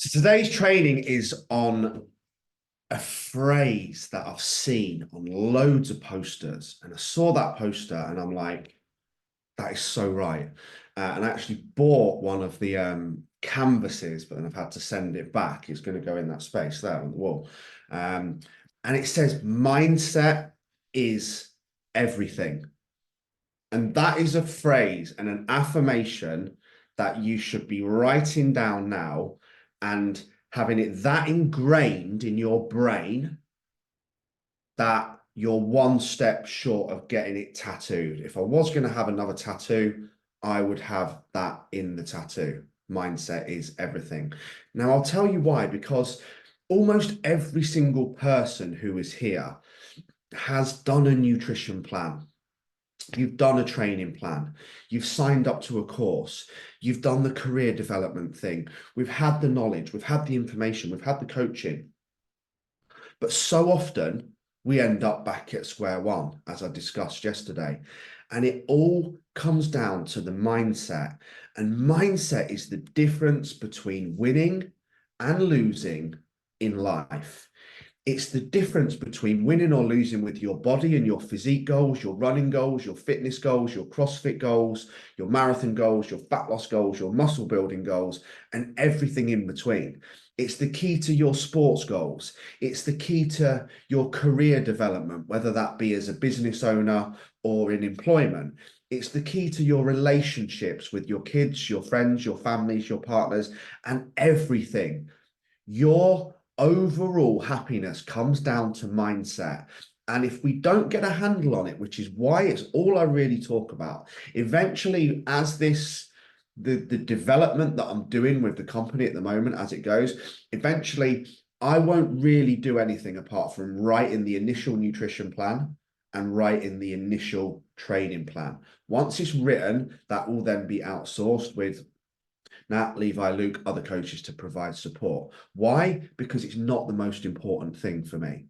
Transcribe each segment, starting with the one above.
So today's training is on a phrase that I've seen on loads of posters. And I saw that poster and I'm like, that is so right. And I actually bought one of the canvases, but then I've had to send it back. It's going to go in that space there on the wall. Um, and it says, mindset is everything. And that is a phrase and an affirmation that you should be writing down now and having it that ingrained in your brain that you're one step short of getting it tattooed. If I was going to have another tattoo, I would have that in the tattoo. Mindset is everything. Now, I'll tell you why, because almost every single person who is here has done a nutrition plan. You've done a training plan. You've signed up to a course. You've done the career development thing. We've had the knowledge. We've had the information. We've had the coaching. But so often we end up back at square one, as I discussed yesterday. And it all comes down to the mindset. And mindset is the difference between winning and losing in life. It's the difference between winning or losing with your body and your physique goals, your running goals, your fitness goals, your CrossFit goals, your marathon goals, your fat loss goals, your muscle building goals, and everything in between. It's the key to your sports goals. It's the key to your career development, whether that be as a business owner or in employment. It's the key to your relationships with your kids, your friends, your families, your partners, and everything. Your overall happiness comes down to mindset. And if we don't get a handle on it, which is why it's all I really talk about, eventually, as the development that I'm doing with the company at the moment, as it goes, eventually I won't really do anything apart from writing the initial nutrition plan and writing the initial training plan. Once it's written, that will then be outsourced with Nat, Levi, Luke, other coaches to provide support. Why? Because it's not the most important thing for me.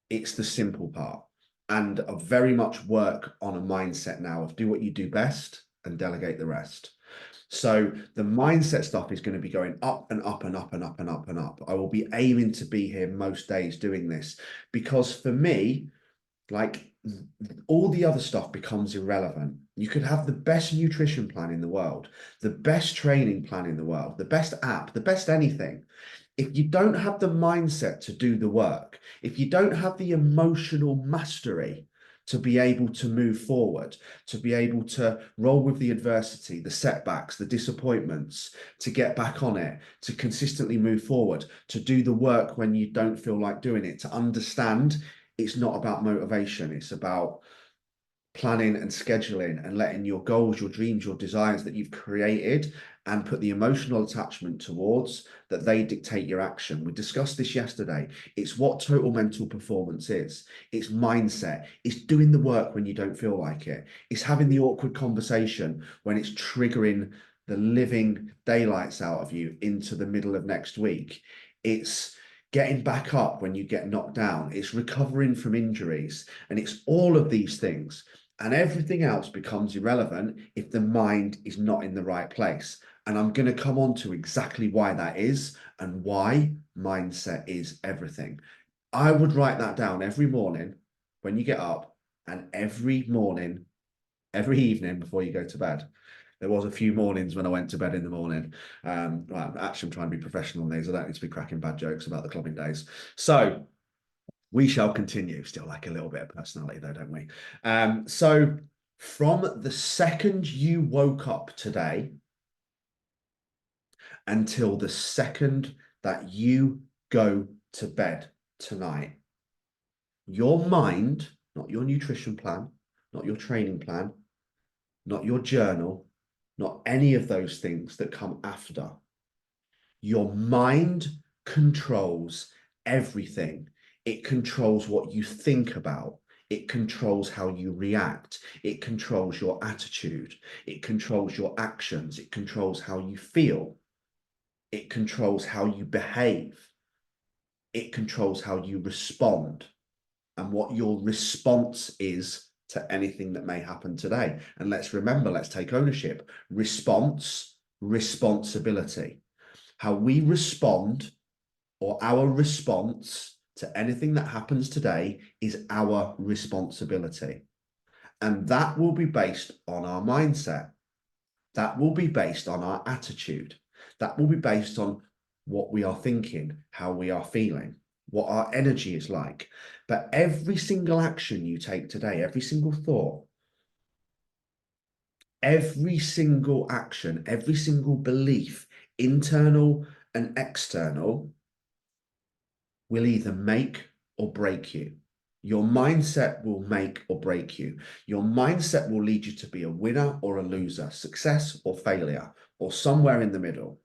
It's the simple part. And I very much work on a mindset now of do what you do best and delegate the rest. So the mindset stuff is going to be going up and up and up and up and up and up. I will be aiming to be here most days doing this because for me, like all the other stuff becomes irrelevant. You could have the best nutrition plan in the world, the best training plan in the world, the best app, the best anything. If you don't have the mindset to do the work, if you don't have the emotional mastery to be able to move forward, to be able to roll with the adversity, the setbacks, the disappointments, to get back on it, to consistently move forward, to do the work when you don't feel like doing it, to understand it's not about motivation. It's about planning and scheduling and letting your goals, your dreams, your desires that you've created and put the emotional attachment towards that they dictate your action. We discussed this yesterday. It's what total mental performance is. It's mindset. It's doing the work when you don't feel like it. It's having the awkward conversation when it's triggering the living daylights out of you into the middle of next week. It's getting back up when you get knocked down. It's recovering from injuries. And it's all of these things. And everything else becomes irrelevant if the mind is not in the right place. And I'm going to come on to exactly why that is and why mindset is everything. I would write that down every morning when you get up and every morning, every evening before you go to bed. There was a few mornings when I went to bed in the morning. Well, actually, I'm trying to be professional on these. I don't need to be cracking bad jokes about the clubbing days. So we shall continue. Still like a little bit of personality though, don't we? So from the second you woke up today until the second that you go to bed tonight, your mind, not your nutrition plan, not your training plan, not your journal, not any of those things that come after. Your mind controls everything. It controls what you think about. It controls how you react. It controls your attitude. It controls your actions. It controls how you feel. It controls how you behave. It controls how you respond and what your response is to anything that may happen today. And let's remember, let's take ownership. Response, responsibility. How we respond or our response to anything that happens today is our responsibility. And that will be based on our mindset. That will be based on our attitude. That will be based on what we are thinking, how we are feeling, what our energy is like. But every single action you take today, every single thought, every single action, every single belief, internal and external, will either make or break you. Your mindset will make or break you. Your mindset will lead you to be a winner or a loser, success or failure, or somewhere in the middle.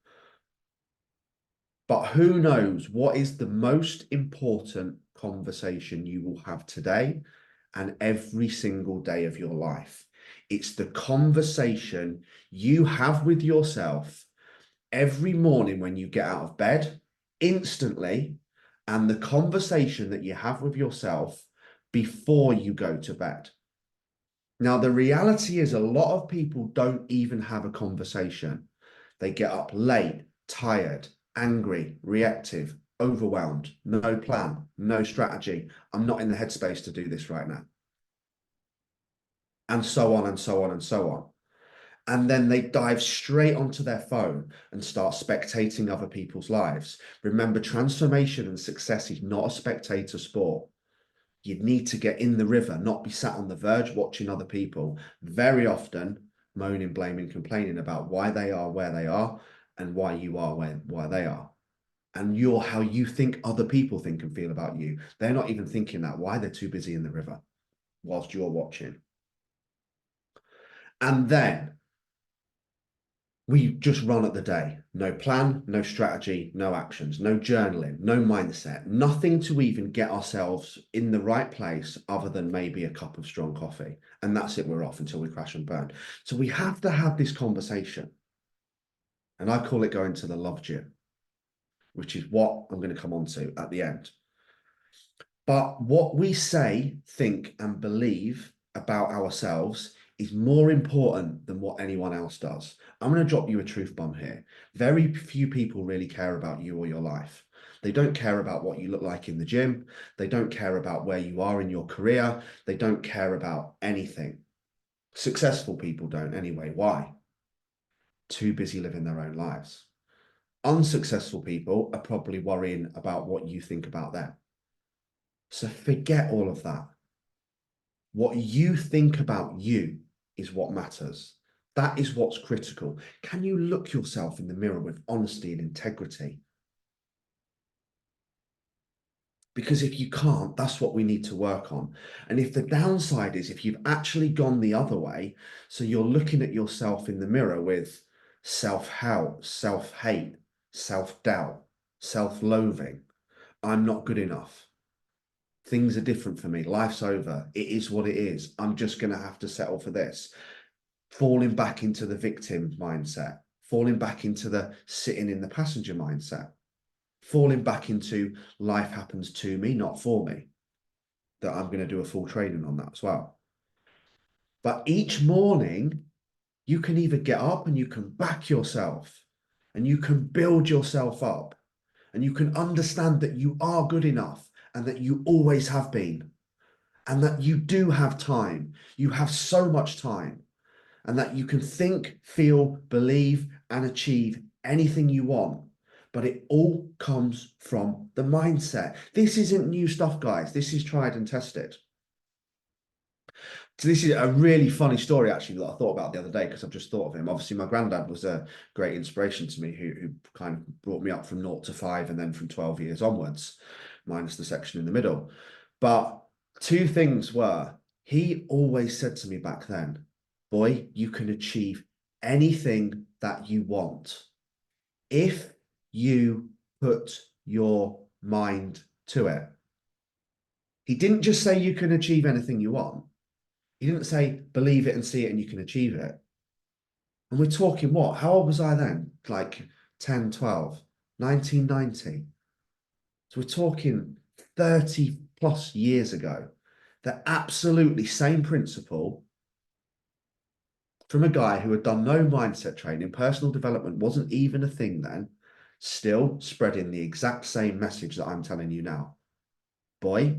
But who knows what is the most important conversation you will have today and every single day of your life? It's the conversation you have with yourself every morning when you get out of bed, instantly, and the conversation that you have with yourself before you go to bed. Now, the reality is a lot of people don't even have a conversation. They get up late, tired, angry, reactive, overwhelmed, no plan, no strategy. I'm not in the headspace to do this right now. And so on and so on and so on. And then they dive straight onto their phone and start spectating other people's lives. Remember, transformation and success is not a spectator sport. You need to get in the river, not be sat on the verge watching other people, very often moaning, blaming, complaining about why they are where they are and why you are where they are. And you're how you think other people think and feel about you. They're not even thinking that. Why? They're too busy in the river whilst you're watching. And then we just run at the day. No plan, no strategy, no actions, no journaling, no mindset, nothing to even get ourselves in the right place other than maybe a cup of strong coffee. And that's it, we're off until we crash and burn. So we have to have this conversation. And I call it going to the love gym, which is what I'm going to come on to at the end. But what we say, think, and believe about ourselves is more important than what anyone else does. I'm going to drop you a truth bomb here. Very few people really care about you or your life. They don't care about what you look like in the gym. They don't care about where you are in your career. They don't care about anything. Successful people don't anyway. Why? Too busy living their own lives. Unsuccessful people are probably worrying about what you think about them. So forget all of that. What you think about you is what matters. That is what's critical. Can you look yourself in the mirror with honesty and integrity? Because if you can't, that's what we need to work on. And if the downside is if you've actually gone the other way, so you're looking at yourself in the mirror with self-help, self-hate, self-doubt, self-loathing, I'm not good enough. Things are different for me. Life's over. It is what it is. I'm just going to have to settle for this. Falling back into the victim mindset, falling back into the sitting in the passenger mindset, falling back into life happens to me, not for me. That I'm going to do a full training on that as well. But each morning, you can either get up and you can back yourself and you can build yourself up and you can understand that you are good enough and that you always have been and that you do have time. You have so much time and that you can think, feel, believe, and achieve anything you want. But it all comes from the mindset. This isn't new stuff, guys. This is tried and tested. So this is a really funny story, actually, that I thought about the other day because I've just thought of him. Obviously, my granddad was a great inspiration to me who kind of brought me up from 0 to 5 and then from 12 years onwards, minus the section in the middle. But two things were, he always said to me back then, boy, you can achieve anything that you want if you put your mind to it. He didn't just say you can achieve anything you want. He didn't say believe it and see it and you can achieve it. And we're talking what? How old was I then? Like 10, 12, 1990. So we're talking 30 plus years ago. The absolutely same principle from a guy who had done no mindset training. Personal development wasn't even a thing then. still spreading the exact same message that I'm telling you now. Boy,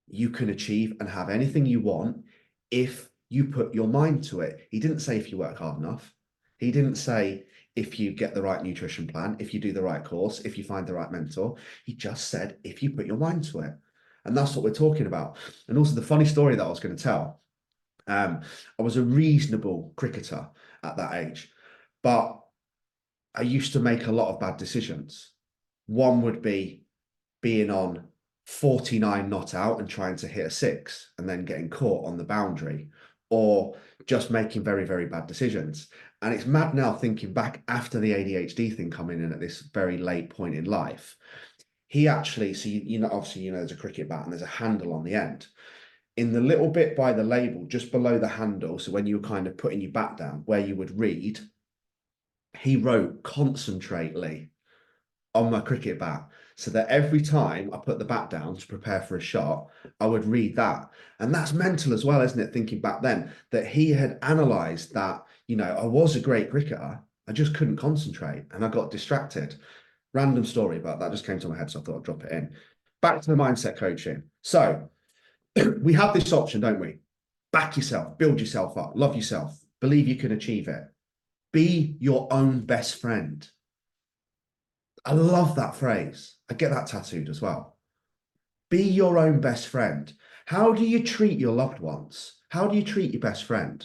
you can achieve and have anything you want if you put your mind to it. He didn't say if you work hard enough. He didn't say if you get the right nutrition plan, if you do the right course, if you find the right mentor. He just said if you put your mind to it. And that's what we're talking about. And also the funny story that I was going to tell. I was a reasonable cricketer at that age, but I used to make a lot of bad decisions. One would be being on 49 not out and trying to hit a six and then getting caught on the boundary, or just making very, very bad decisions. And it's mad now thinking back after the ADHD thing coming in at this very late point in life. He actually, so you know, obviously, you know, there's a cricket bat and there's a handle on the end. In the little bit by the label, just below the handle, so when you were kind of putting your bat down, where you would read, he wrote concentrately on my cricket bat, so that every time I put the bat down to prepare for a shot, I would read that. And that's mental as well, isn't it? Thinking back then that he had analysed that, you know, I was a great cricketer, I just couldn't concentrate and I got distracted. Random story, but that just came to my head, so I thought I'd drop it in. Back to the mindset coaching. So we have this option, don't we? Back yourself, build yourself up, love yourself, believe you can achieve it. Be your own best friend. I love that phrase. I get that tattooed as well. Be your own best friend. How do you treat your loved ones? How do you treat your best friend?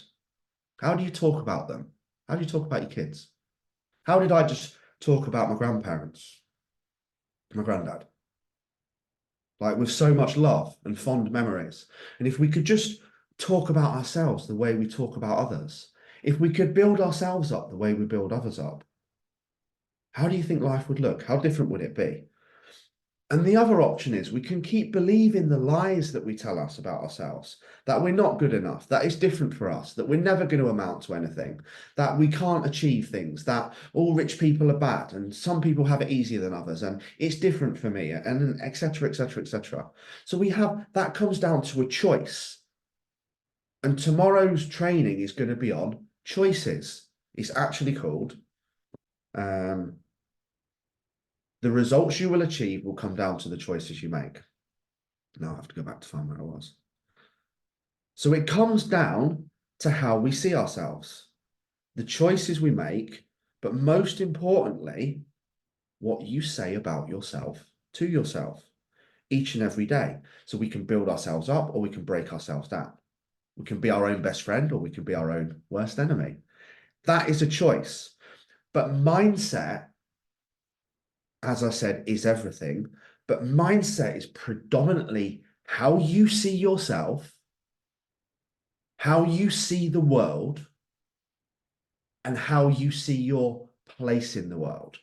How do you talk about them? How do you talk about your kids? How did I just talk about my grandparents, my granddad? Like with so much love and fond memories. And if we could just talk about ourselves the way we talk about others, if we could build ourselves up the way we build others up, how do you think life would look? How different would it be? And the other option is we can keep believing the lies that we tell us about ourselves, that we're not good enough, that it's different for us, that we're never going to amount to anything, that we can't achieve things, that all rich people are bad and some people have it easier than others and it's different for me, and etc., etc., etc. So we have, that comes down to a choice. And tomorrow's training is going to be on choices. It's actually called the results you will achieve will come down to the choices you make. Now I have to go back to find where I was. So it comes down to how we see ourselves, the choices we make, but most importantly, what you say about yourself to yourself each and every day. So we can build ourselves up or we can break ourselves down. We can be our own best friend or we can be our own worst enemy. That is a choice. But mindset, as I said, is everything. But mindset is predominantly how you see yourself, how you see the world, and how you see your place in the world.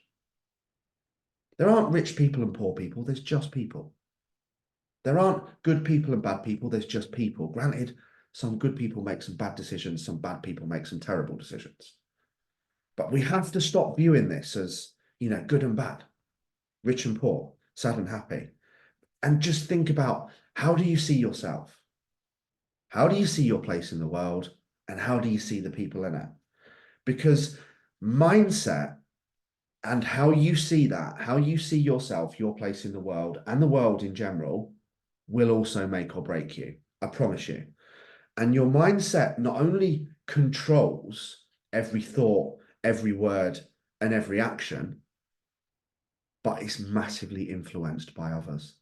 There aren't rich people and poor people, there's just people. There aren't good people and bad people, there's just people. Granted, some good people make some bad decisions, some bad people make some terrible decisions. But we have to stop viewing this as, you know, good and bad, rich and poor, sad and happy. And just think about, how do you see yourself? How do you see your place in the world? And how do you see the people in it? Because mindset and how you see that, how you see yourself, your place in the world, and the world in general, will also make or break you. I promise you. And your mindset not only controls every thought, every word, and every action, but it's massively influenced by others.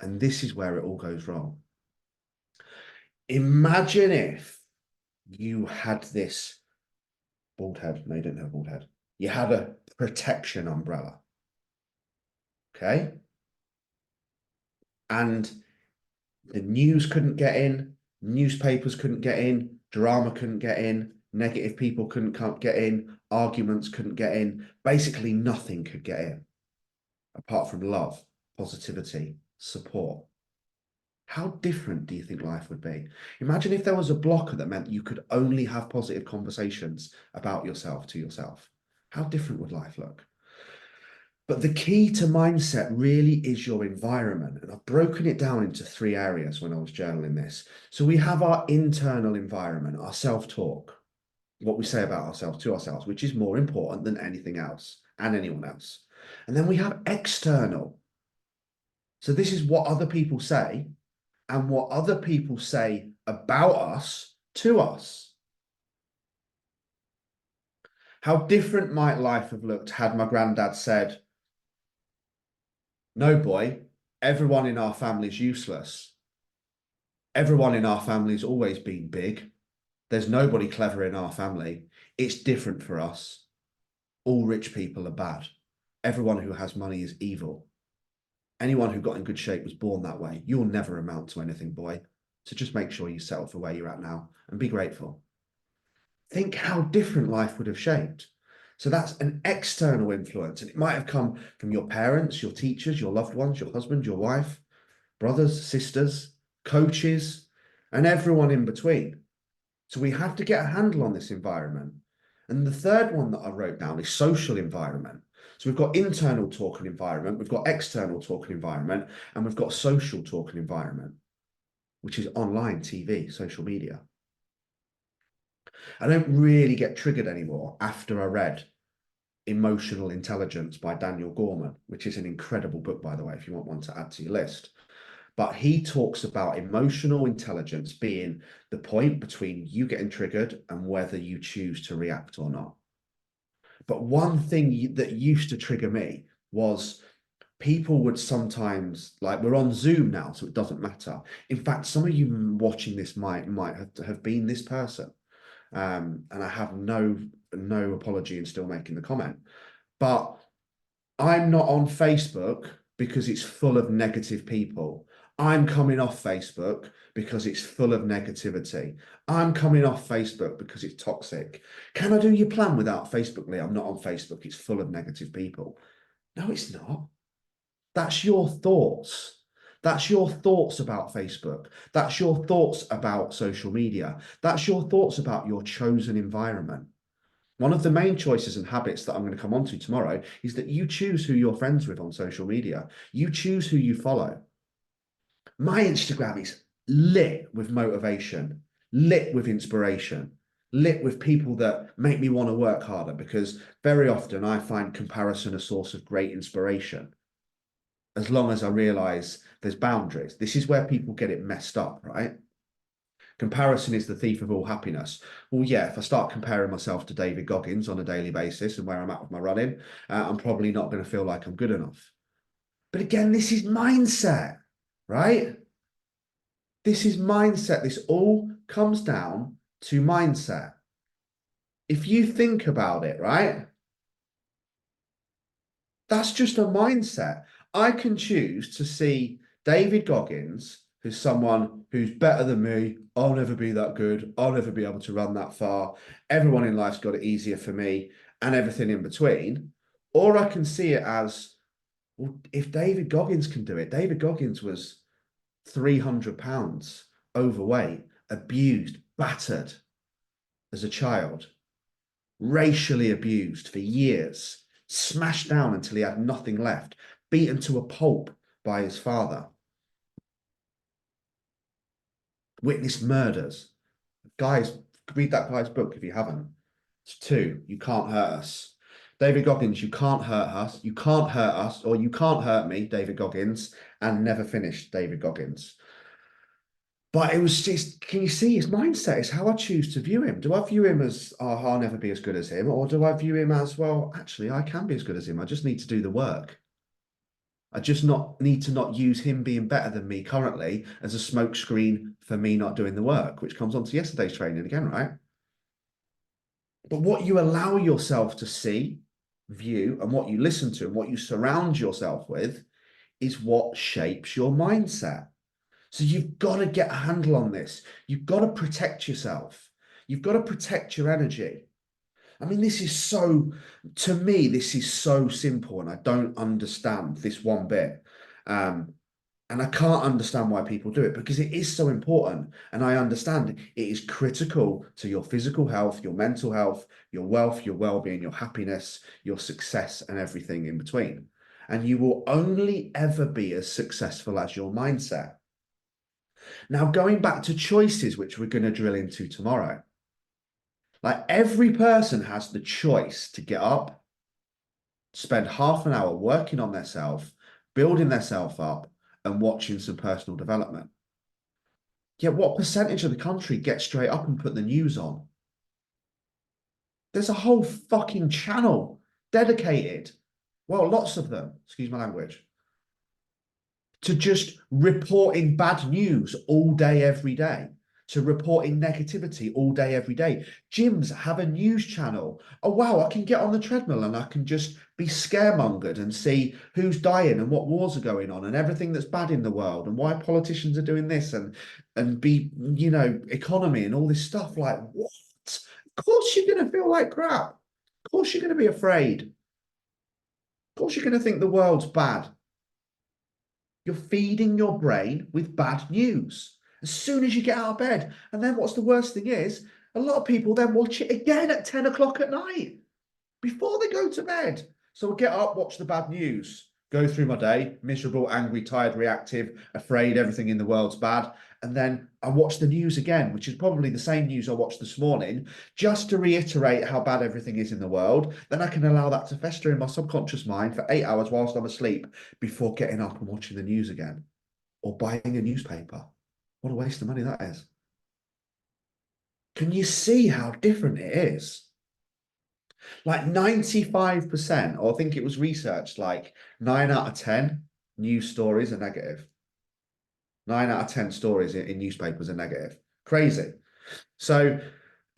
And this is where it all goes wrong. Imagine if you had this bald head. No, you didn't have a bald head. You had a protection umbrella. Okay? And the news couldn't get in, newspapers couldn't get in, drama couldn't get in, negative people couldn't get in, arguments couldn't get in. Basically, nothing could get in apart from love, positivity, support. How different do you think life would be? Imagine if there was a blocker that meant you could only have positive conversations about yourself to yourself. How different would life look? But the key to mindset really is your environment. And I've broken it down into 3 areas when I was journaling this. So we have our internal environment, our self-talk. what we say about ourselves to ourselves, which is more important than anything else and anyone else. And then we have external. So this is what other people say and what other people say about us to us. How different might life have looked had my granddad said, no, boy, everyone in our family's useless. Everyone in our family's always been big. There's nobody clever in our family. It's different for us. All rich people are bad. Everyone who has money is evil. Anyone who got in good shape was born that way. You'll never amount to anything, boy. So just make sure you settle for where you're at now and be grateful. Think how different life would have shaped. So that's an external influence. And it might have come from your parents, your teachers, your loved ones, your husband, your wife, brothers, sisters, coaches, and everyone in between. So we have to get a handle on this environment. And the third one that I wrote down is social environment. So we've got internal talk and environment, we've got external talk and environment, and we've got social talk and environment, which is online TV, social media. I don't really get triggered anymore after I read Emotional Intelligence by Daniel Gorman, which is an incredible book, by the way, if you want one to add to your list. But he talks about emotional intelligence being the point between you getting triggered and whether you choose to react or not. But one thing that used to trigger me was people would sometimes, like, we're on Zoom now, so it doesn't matter. In fact, some of you watching this might have been this person. And I have no apology in still making the comment. But I'm not on Facebook because it's full of negative people. I'm coming off Facebook because it's full of negativity. I'm coming off Facebook because it's toxic. Can I do your plan without Facebook, Lee? I'm not on Facebook. It's full of negative people. No, it's not. That's your thoughts. That's your thoughts about Facebook. That's your thoughts about social media. That's your thoughts about your chosen environment. One of the main choices and habits that I'm going to come on to tomorrow is that you choose who you're friends with on social media. You choose who you follow. My Instagram is lit with motivation, lit with inspiration, lit with people that make me want to work harder, because very often I find comparison a source of great inspiration. As long as I realize there's boundaries. This is where people get it messed up, right? Comparison is the thief of all happiness. Well, yeah, if I start comparing myself to David Goggins on a daily basis and where I'm at with my running, I'm probably not going to feel like I'm good enough. But again, this is mindset, right? This is mindset. This all comes down to mindset. If you think about it, right? That's just a mindset. I can choose to see David Goggins, who's someone who's better than me. I'll never be that good. I'll never be able to run that far. Everyone in life's got it easier for me, and everything in between. Or I can see it as, well, if David Goggins can do it, David Goggins was 300 pounds overweight, abused, battered as a child, racially abused for years, smashed down until he had nothing left, beaten to a pulp by his father, witnessed murders. Guys, read that guy's book if you haven't. It's 2, You Can't Hurt Us. David Goggins, you can't hurt us. You can't hurt us, or you can't hurt me, David Goggins, and never finished David Goggins. But it was just, can you see his mindset is how I choose to view him? Do I view him as, oh, I'll never be as good as him? Or do I view him as, well, actually, I can be as good as him. I just need to do the work. I just not need to not use him being better than me currently as a smokescreen for me not doing the work, which comes on to yesterday's training again, right? But what you allow yourself to see, view, and what you listen to and what you surround yourself with is what shapes your mindset. So you've got to get a handle on this. You've got to protect yourself. You've got to protect your energy. I mean, this is so, to me, this is so simple, and I don't understand this one bit. And I can't understand why people do it, because it is so important. And I understand it is critical to your physical health, your mental health, your wealth, your well-being, your happiness, your success, and everything in between. And you will only ever be as successful as your mindset. Now, going back to choices, which we're going to drill into tomorrow. Like every person has the choice to get up, spend half an hour working on themselves, building themselves up, and watching some personal development. Yet, what percentage of the country get straight up and put the news on? There's a whole fucking channel dedicated, well, lots of them, excuse my language, to just reporting bad news all day, every day, to reporting negativity all day, every day. Gyms have a news channel. Oh, wow, I can get on the treadmill and I can just be scaremongered and see who's dying and what wars are going on and everything that's bad in the world and why politicians are doing this and be, you know, economy and all this stuff. Like, what? Of course you're going to feel like crap. Of course you're going to be afraid. Of course you're going to think the world's bad. You're feeding your brain with bad news as soon as you get out of bed. And then what's the worst thing is, a lot of people then watch it again at 10 o'clock at night before they go to bed. So I get up, watch the bad news, go through my day, miserable, angry, tired, reactive, afraid everything in the world's bad. And then I watch the news again, which is probably the same news I watched this morning, just to reiterate how bad everything is in the world. Then I can allow that to fester in my subconscious mind for 8 hours whilst I'm asleep before getting up and watching the news again or buying a newspaper. What a waste of money that is. Can you see how different it is? Like 95%, or I think it was researched, like 9 out of 10 news stories are negative. 9 out of 10 stories in newspapers are negative. Crazy. So,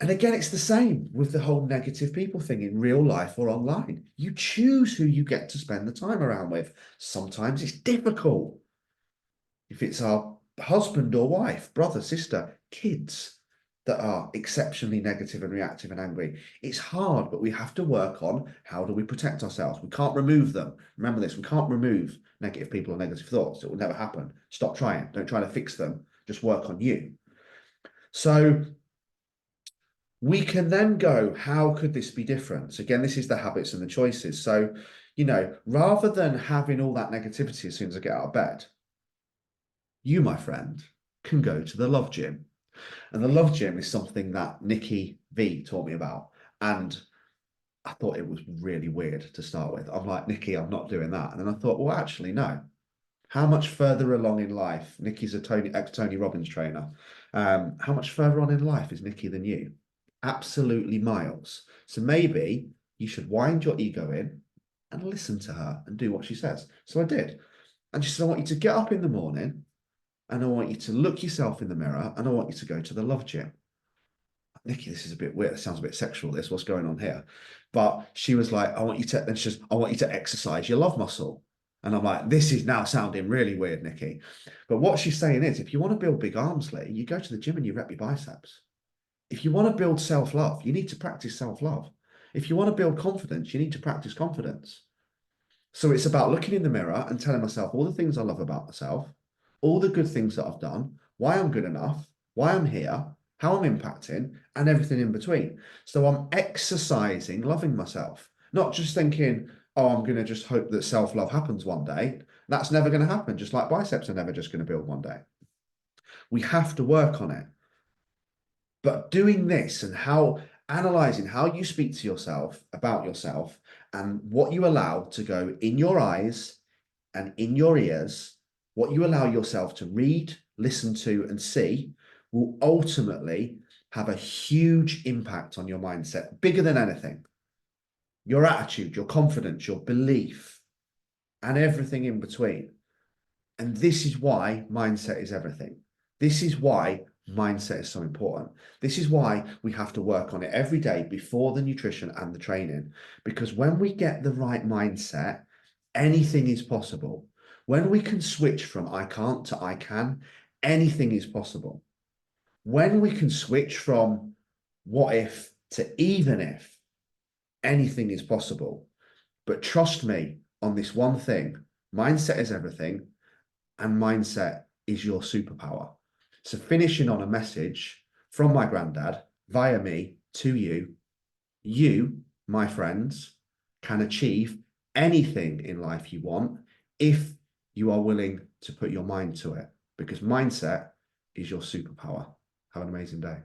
and again, it's the same with the whole negative people thing in real life or online. You choose who you get to spend the time around with. Sometimes it's difficult. If it's our husband or wife, brother, sister, kids that are exceptionally negative and reactive and angry, it's hard, but we have to work on how do we protect ourselves. We can't remove them. Remember this, we can't remove negative people or negative thoughts. It will never happen. Stop trying. Don't try to fix them. Just work on you. So we can then go, how could this be different? So again, this is the habits and the choices. So, you know, rather than having all that negativity as soon as I get out of bed, you, my friend, can go to the love gym. And the love gym is something that Nikki V taught me about. And I thought it was really weird to start with. I'm like, Nikki, I'm not doing that. And then I thought, well, actually, no. How much further along in life? Nikki's a ex-Tony Robbins trainer. How much further on in life is Nikki than you? Absolutely miles. So maybe you should wind your ego in and listen to her and do what she says. So I did. And she said, I want you to get up in the morning and I want you to look yourself in the mirror and I want you to go to the love gym. Nikki, this is a bit weird. It sounds a bit sexual, this. What's going on here? But she was like, I want you to, then she says, I want you to exercise your love muscle. And I'm like, this is now sounding really weird, Nikki. But what she's saying is, if you want to build big arms, Lee, you go to the gym and you rep your biceps. If you want to build self-love, you need to practice self-love. If you want to build confidence, you need to practice confidence. So it's about looking in the mirror and telling myself all the things I love about myself, all the good things that I've done, why I'm good enough, why I'm here, how I'm impacting, and everything in between. So I'm exercising loving myself, not just thinking, oh, I'm going to just hope that self-love happens one day. That's never going to happen, just like biceps are never just going to build one day. We have to work on it. But doing this and how analyzing how you speak to yourself about yourself and what you allow to go in your eyes and in your ears, what you allow yourself to read, listen to, and see will ultimately have a huge impact on your mindset, bigger than anything. Your attitude, your confidence, your belief, and everything in between. And this is why mindset is everything. This is why mindset is so important. This is why we have to work on it every day before the nutrition and the training. Because when we get the right mindset, anything is possible. When we can switch from I can't to I can, anything is possible. When we can switch from what if to even if, anything is possible. But trust me on this one thing, mindset is everything, and mindset is your superpower. So finishing on a message from my granddad via me to you, my friends, can achieve anything in life you want if you are willing to put your mind to it, because mindset is your superpower. Have an amazing day.